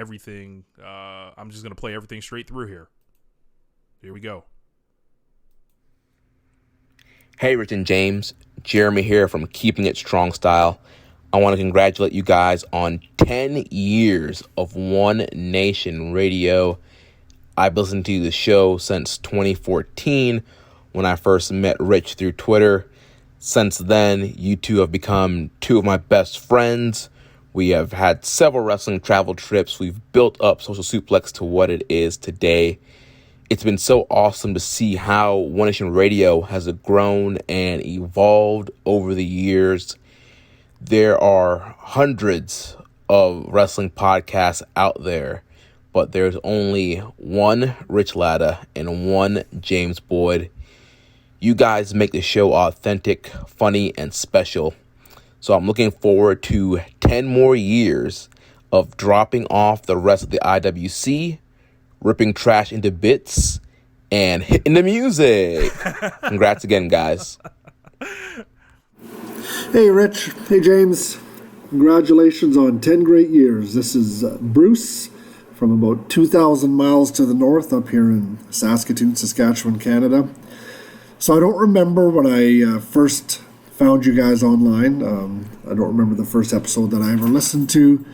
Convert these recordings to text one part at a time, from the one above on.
everything. I'm just going to play everything straight through here. Here we go. Hey, Rich and James. Jeremy here from Keeping It Strong Style. I want to congratulate you guys on 10 years of One Nation Radio. I've listened to the show since 2014 when I first met Rich through Twitter. Since then, you two have become two of my best friends. We have had several wrestling travel trips. We've built up Social Suplex to what it is today. It's been so awesome to see how One Nation Radio has grown and evolved over the years. There are hundreds of wrestling podcasts out there, but there's only one Rich Latta and one James Boyd. You guys make the show authentic, funny, and special. So I'm looking forward to 10 more years of dropping off the rest of the IWC, ripping trash into bits, and hitting the music. Congrats again, guys. Hey, Rich. Hey, James. Congratulations on 10 great years. This is Bruce from about 2,000 miles to the north up here in Saskatoon, Saskatchewan, Canada. So I don't remember when I first found you guys online. I don't remember the first episode that I ever listened to,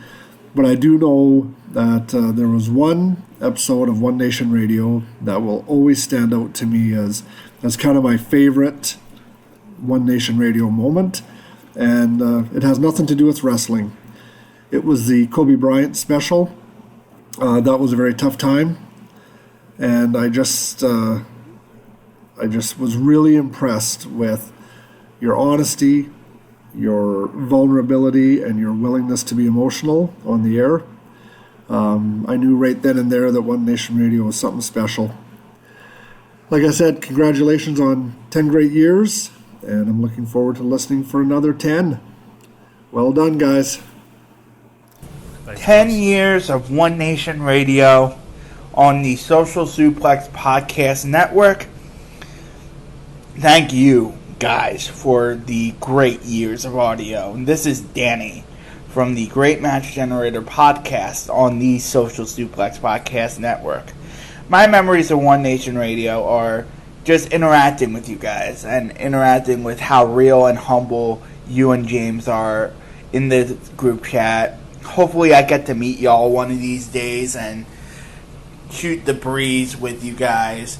but I do know that there was one episode of One Nation Radio that will always stand out to me as kind of my favorite One Nation Radio moment. And it has nothing to do with wrestling. It was the Kobe Bryant special. That was a very tough time, and I just was really impressed with your honesty, your vulnerability, and your willingness to be emotional on the air. I knew right then and there that One Nation Radio was something special. Like I said, congratulations on 10 great years. And I'm looking forward to listening for another 10. Well done, guys. 10 years of One Nation Radio on the Social Suplex Podcast Network. Thank you, guys, for the great years of audio. And this is Danny from the Great Match Generator Podcast on the Social Suplex Podcast Network. My memories of One Nation Radio are just interacting with you guys and interacting with how real and humble you and James are in the group chat. Hopefully I get to meet y'all one of these days and shoot the breeze with you guys,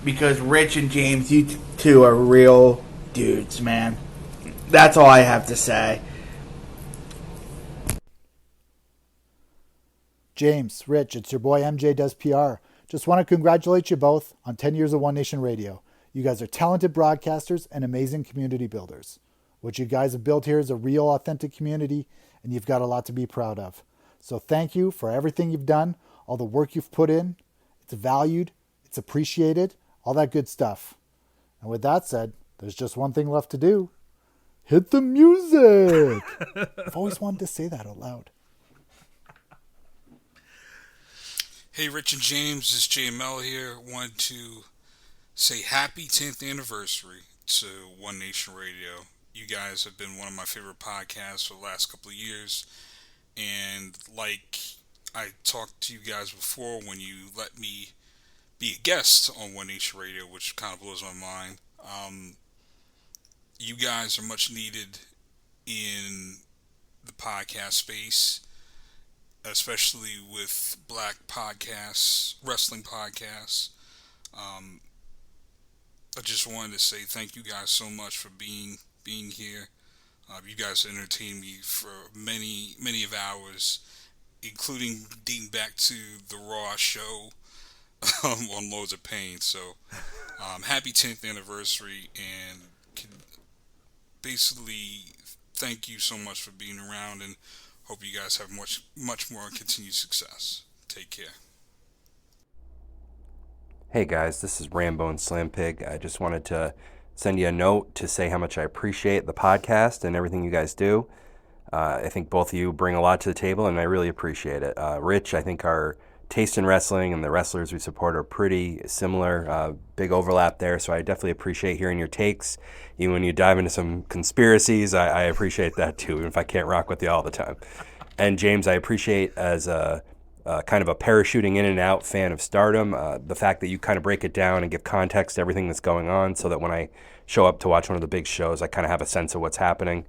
because Rich and James, you two are real dudes, man. That's all I have to say. James, Rich, it's your boy MJ Does PR. Just want to congratulate you both on 10 years of One Nation Radio. You guys are talented broadcasters and amazing community builders. What you guys have built here is a real, authentic community, and you've got a lot to be proud of. So thank you for everything you've done, all the work you've put in. It's valued, it's appreciated, all that good stuff. And with that said, there's just one thing left to do. Hit the music! I've always wanted to say that out loud. Hey, Rich and James, this is JML here. Wanted to say happy 10th anniversary to One Nation Radio. You guys have been one of my favorite podcasts for the last couple of years. And like I talked to you guys before, when you let me be a guest on One Nation Radio, which kind of blows my mind, you guys are much needed in the podcast space, especially with black podcasts, wrestling podcasts. I just wanted to say thank you guys so much for being here. You guys entertained me for many of hours, including dating back to the Raw show on Loads of Pain. So happy 10th anniversary, and basically thank you so much for being around, and hope you guys have much more continued success. Take care. Hey guys, this is Rambo and Slam Pig. I just wanted to send you a note to say how much I appreciate the podcast and everything you guys do. I think both of you bring a lot to the table, and I really appreciate it. Rich, I think our taste in wrestling and the wrestlers we support are pretty similar, big overlap there, so I definitely appreciate hearing your takes. Even when you dive into some conspiracies, I appreciate that too, even if I can't rock with you all the time. And James, I appreciate as a kind of a parachuting in and out fan of Stardom, the fact that you kind of break it down and give context to everything that's going on, so that when I show up to watch one of the big shows, I kind of have a sense of what's happening.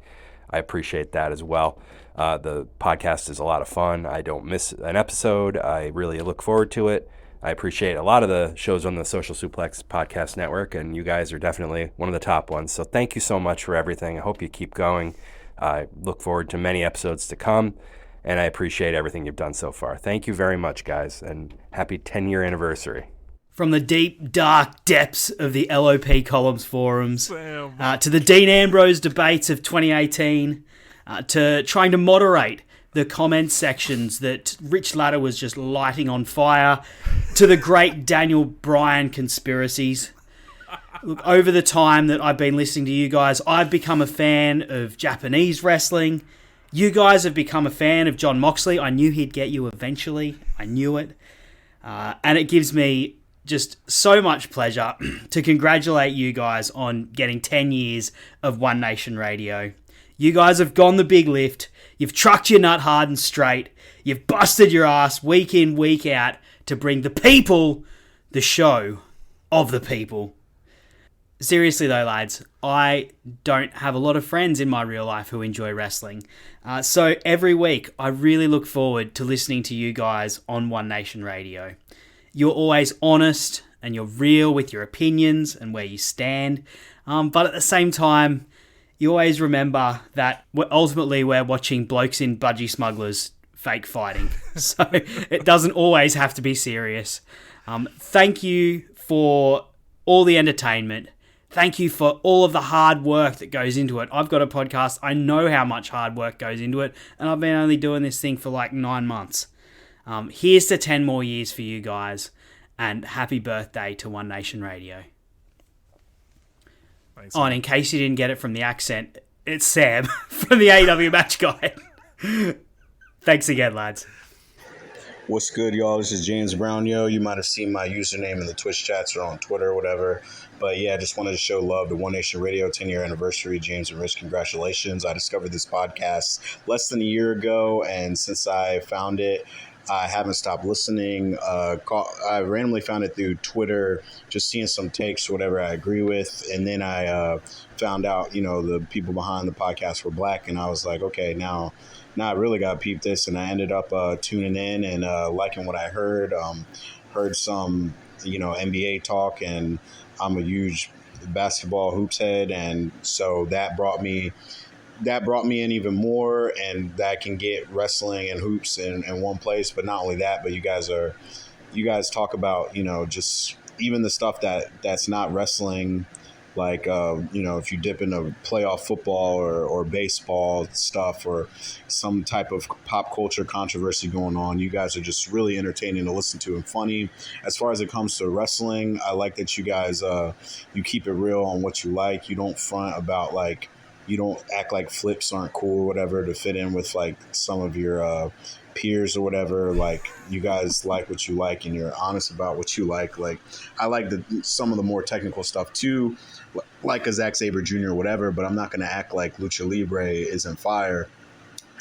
I appreciate that as well. The podcast is a lot of fun. I don't miss an episode. I really look forward to it. I appreciate a lot of the shows on the Social Suplex Podcast Network, and you guys are definitely one of the top ones. So thank you so much for everything. I hope you keep going. I look forward to many episodes to come, and I appreciate everything you've done so far. Thank you very much, guys, and happy 10-year anniversary. From the deep, dark depths of the LOP Columns forums, to the Dean Ambrose debates of 2018, to trying to moderate the comment sections that Rich Latta was just lighting on fire, to the great Daniel Bryan conspiracies. Look, over the time that I've been listening to you guys, I've become a fan of Japanese wrestling. You guys have become a fan of Jon Moxley. I knew he'd get you eventually. I knew it. And it gives me just so much pleasure to congratulate you guys on getting 10 years of One Nation Radio. You guys have gone the big lift. You've trucked your nut hard and straight. You've busted your ass week in, week out to bring the people the show of the people. Seriously though, lads, I don't have a lot of friends in my real life who enjoy wrestling. So every week, I really look forward to listening to you guys on One Nation Radio. You're always honest and you're real with your opinions and where you stand. But at the same time, you always remember that ultimately we're watching blokes in budgie smugglers fake fighting. So it doesn't always have to be serious. Thank you for all the entertainment. Thank you for all of the hard work that goes into it. I've got a podcast. I know how much hard work goes into it. And I've been only doing this thing for like 9 months. Here's to 10 more years for you guys. And happy birthday to One Nation Radio. Thanks, and in case you didn't get it from the accent, it's Sam from the AEW Match Guide. Thanks again, lads. What's good, y'all? This is James Brown, yo. You might have seen my username in the Twitch chats or on Twitter or whatever. But yeah, I just wanted to show love to One Nation Radio 10-year anniversary. James and Rich, congratulations. I discovered this podcast less than a year ago, and since I found it, I haven't stopped listening. I randomly found it through Twitter, just seeing some takes or whatever I agree with. And then I found out, the people behind the podcast were black. And I was like, okay, now I really got to peep this. And I ended up tuning in and liking what I heard. Heard some, NBA talk. And I'm a huge basketball hoops head. And so that brought me in even more, and that can get wrestling and hoops in one place. But not only that, but you guys talk about, just even the stuff that's not wrestling, like, if you dip into playoff football or baseball stuff or some type of pop culture controversy going on, you guys are just really entertaining to listen to and funny. As far as it comes to wrestling, I like that you guys, you keep it real on what you like. You don't front about like, you don't act like flips aren't cool or whatever to fit in with like some of your peers or whatever. Like, you guys like what you like and you're honest about what you like. Like, I like some of the more technical stuff too, like a Zack Sabre Jr. or whatever, but I'm not going to act like Lucha Libre isn't fire.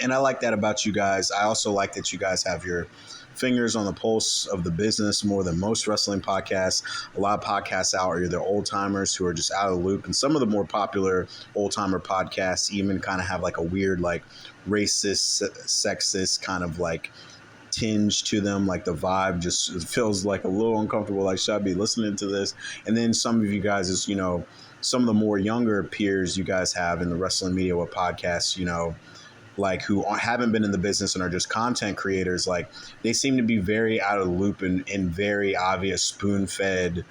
And I like that about you guys. I also like that you guys have your fingers on the pulse of the business more than most wrestling podcasts. A lot of podcasts out are either old timers who are just out of the loop, and some of the more popular old timer podcasts even kind of have like a weird, like racist, sexist kind of like tinge to them. Like the vibe just feels like a little uncomfortable. Like, should I be listening to this? And then some of you guys is, some of the more younger peers you guys have in the wrestling media with podcasts, like who haven't been in the business and are just content creators, like they seem to be very out of the loop and very obvious spoon-fed,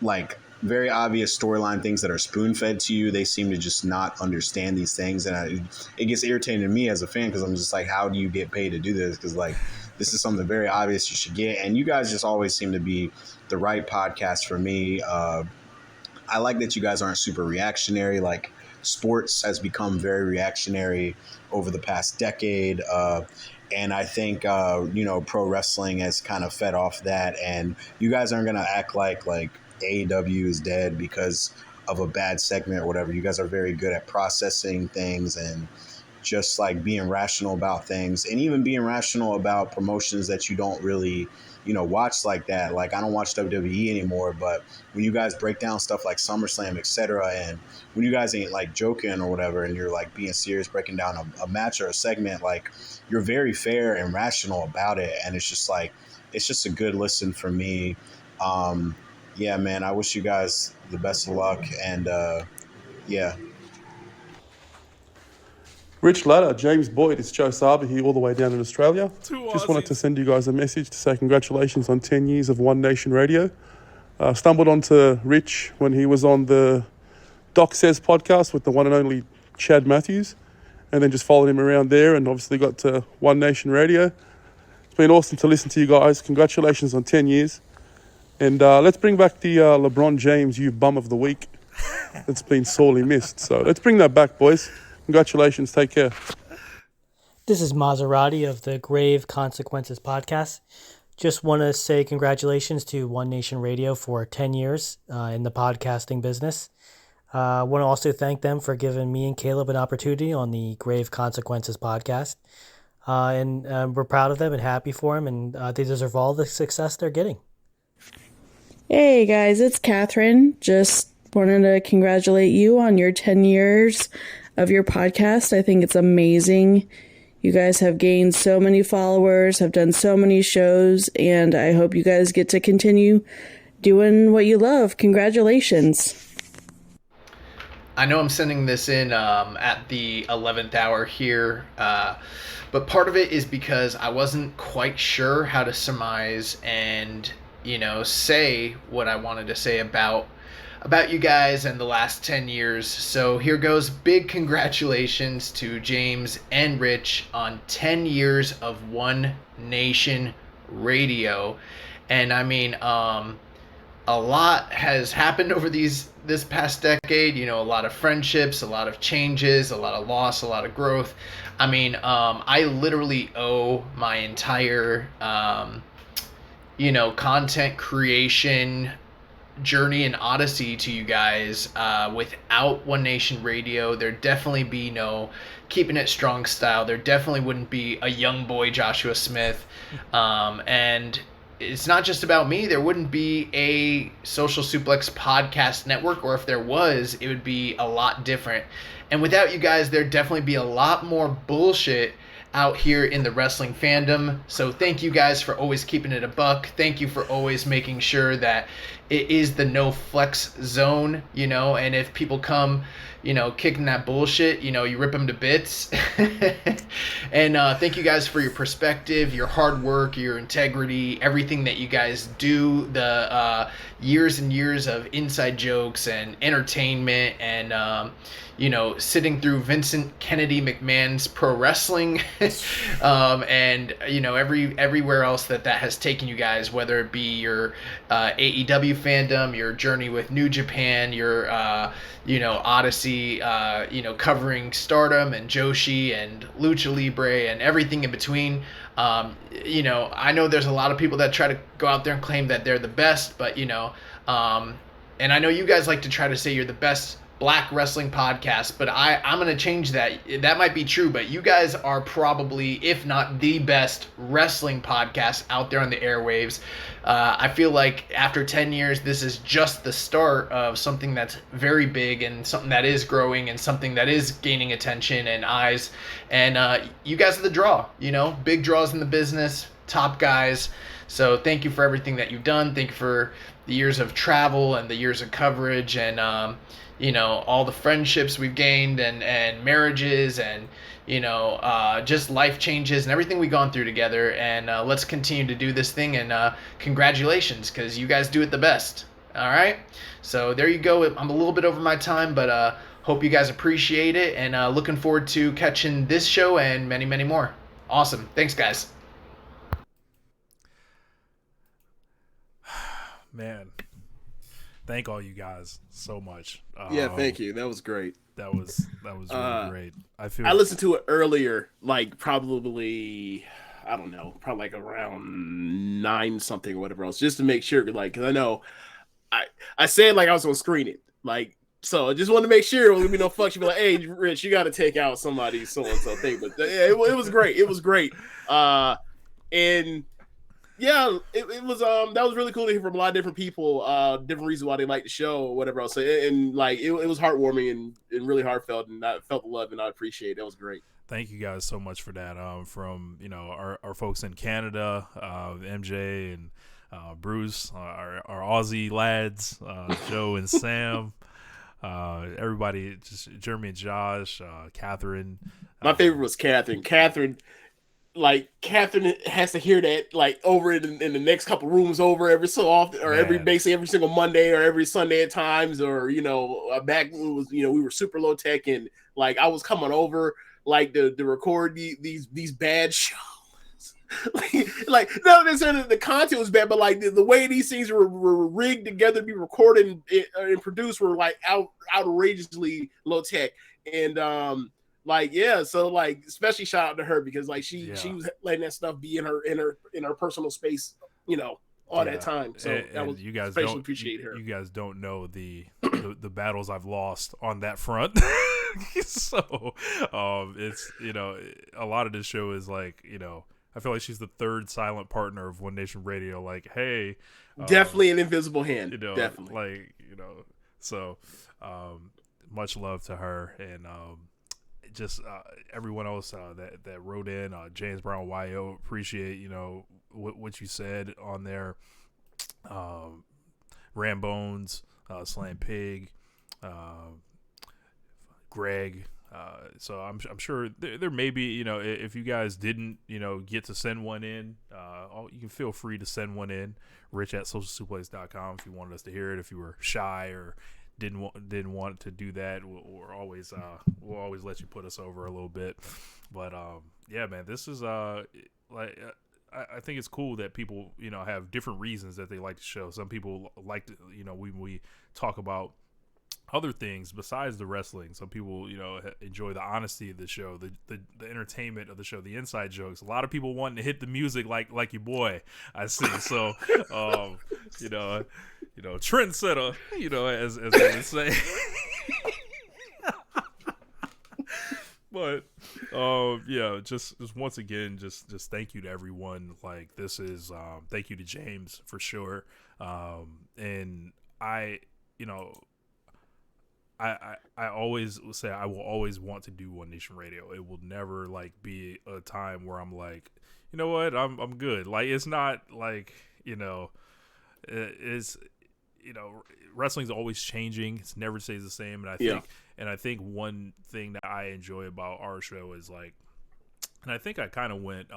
like very obvious storyline things that are spoon-fed to you. They seem to just not understand these things. And it gets irritating to me as a fan because I'm just like, how do you get paid to do this? Because like, this is something very obvious you should get. And you guys just always seem to be the right podcast for me. I like that you guys aren't super reactionary. Like, sports has become very reactionary over the past decade. And I think, pro wrestling has kind of fed off that. And you guys aren't going to act like AEW is dead because of a bad segment or whatever. You guys are very good at processing things and just like being rational about things, and even being rational about promotions that you don't really, watch like that. Like, I don't watch WWE anymore, but when you guys break down stuff like SummerSlam, etc., and when you guys ain't like joking or whatever, and you're like being serious, breaking down a match or a segment, like, you're very fair and rational about it, and it's just like, it's just a good listen for me. Yeah, man, I wish you guys the best of luck, and yeah. Rich Ladder, James Boyd, it's Joe Saber here, all the way down in Australia. Two Just wanted to Aussies. send you guys a message to say congratulations on 10 years of One Nation Radio. Stumbled onto Rich when he was on the Doc Says podcast with the one and only Chad Matthews, and then just followed him around there, and obviously got to One Nation Radio. It's been awesome to listen to you guys. Congratulations on 10 years. And let's bring back the LeBron James You Bum of the Week. It's been sorely missed. So let's bring that back, boys. Congratulations. Take care. This is Maserati of the Grave Consequences podcast. Just want to say congratulations to One Nation Radio for 10 years in the podcasting business. I want to also thank them for giving me and Caleb an opportunity on the Grave Consequences podcast. And we're proud of them and happy for them, and they deserve all the success they're getting. Hey guys, it's Catherine. Just wanted to congratulate you on your 10 years of your podcast. I think it's amazing. You guys have gained so many followers, have done so many shows, and I hope you guys get to continue doing what you love. Congratulations. I know I'm sending this in at the 11th hour here, but part of it is because I wasn't quite sure how to surmise and, say what I wanted to say about you guys and the last 10 years. So here goes. Big congratulations to James and Rich on 10 years of One Nation Radio. And I mean, a lot has happened over this past decade. A lot of friendships, a lot of changes, a lot of loss, a lot of growth. I mean, I literally owe my entire, content creation journey and odyssey to you guys. Without One Nation Radio, there'd definitely be no Keeping It Strong Style. There definitely wouldn't be a young boy Joshua Smith. And it's not just about me. There wouldn't be a Social Suplex podcast network, or if there was, it would be a lot different. And without you guys, there'd definitely be a lot more bullshit out here in the wrestling fandom. So thank you guys for always keeping it a buck. Thank you for always making sure that it is the no flex zone, and if people come, kicking that bullshit, you rip them to bits. And thank you guys for your perspective, your hard work, your integrity, everything that you guys do, the years and years of inside jokes and entertainment, and sitting through Vincent Kennedy McMahon's pro wrestling, and everywhere else that has taken you guys, whether it be your AEW fandom, your journey with New Japan, your Odyssey, covering Stardom and Joshi and Lucha Libre and everything in between. I know there's a lot of people that try to go out there and claim that they're the best, but and I know you guys like to try to say you're the best Black wrestling podcast, but I'm going to change that. That might be true, but you guys are probably, if not the best wrestling podcast out there on the airwaves. I feel like after 10 years, this is just the start of something that's very big and something that is growing and something that is gaining attention and eyes. And you guys are the draw, big draws in the business, top guys. So thank you for everything that you've done. Thank you for the years of travel and the years of coverage, and all the friendships we've gained, and marriages, and just life changes and everything we've gone through together. And let's continue to do this thing, and congratulations, because you guys do it the best. All right, so there you go. I'm a little bit over my time, but hope you guys appreciate it, and looking forward to catching this show and many, many more. Awesome. Thanks, guys. Man, thank all you guys so much. Yeah, thank you. That was great. That was really great. I listened to it earlier, like probably, I don't know, probably like around 9 something or whatever else, just to make sure, like, 'cause I know I said like I was gonna screen it, like So I just wanted to make sure when we no fuck, she'd be like, "Hey, Rich, you got to take out somebody's so and so thing." But yeah, it was great. It was great. And yeah, it was that was really cool to hear from a lot of different people, different reasons why they like the show or whatever else. And like it was heartwarming and really heartfelt, and I felt the love and I appreciate it. That was great. Thank you guys so much for that. From our folks in Canada, MJ and Bruce, our Aussie lads, Joe and Sam, everybody, just Jeremy and Josh, Catherine. My favorite was Catherine. Catherine has to hear that like over in the next couple rooms over every so often, or basically every single Monday or every Sunday at times, or back when it was we were super low tech, and like I was coming over like to record these bad shows. like not necessarily the content was bad, but like the way these things were rigged together to be recorded and produced were like outrageously low tech. And so like especially shout out to her, because like she was letting that stuff be in her personal space, all that time. So that was, you guys especially don't appreciate her. You guys don't know the battles I've lost on that front. So it's a lot of this show is like I feel like she's the third silent partner of One Nation Radio. Like, hey, definitely an invisible hand. Definitely, like So, much love to her, and just everyone else that wrote in. James Brown YO, appreciate what you said on there. Rambones, Slam Pig, Greg. So I'm sure there may be, if you guys didn't, get to send one in, you can feel free to send one in, rich@socialsuplex.com if you wanted us to hear it. If you were shy or didn't want to do that, we'll always let you put us over a little bit. But yeah, man, this is I think it's cool that people have different reasons that they like the show. Some people like to, when we talk about other things besides the wrestling. Some people, enjoy the honesty of the show, the entertainment of the show, the inside jokes. A lot of people wanting to hit the music like your boy, I see. So, trendsetter, as they would say. But, just once again, just thank you to everyone. Like, this is, thank you to James for sure. And I always say I will always want to do One Nation Radio. It will never be a time where I'm like, you know what, I'm good. Like, it's not like, it's, wrestling's always changing. It's never stays the same. And I think one thing that I enjoy about our show is and I think I kind of went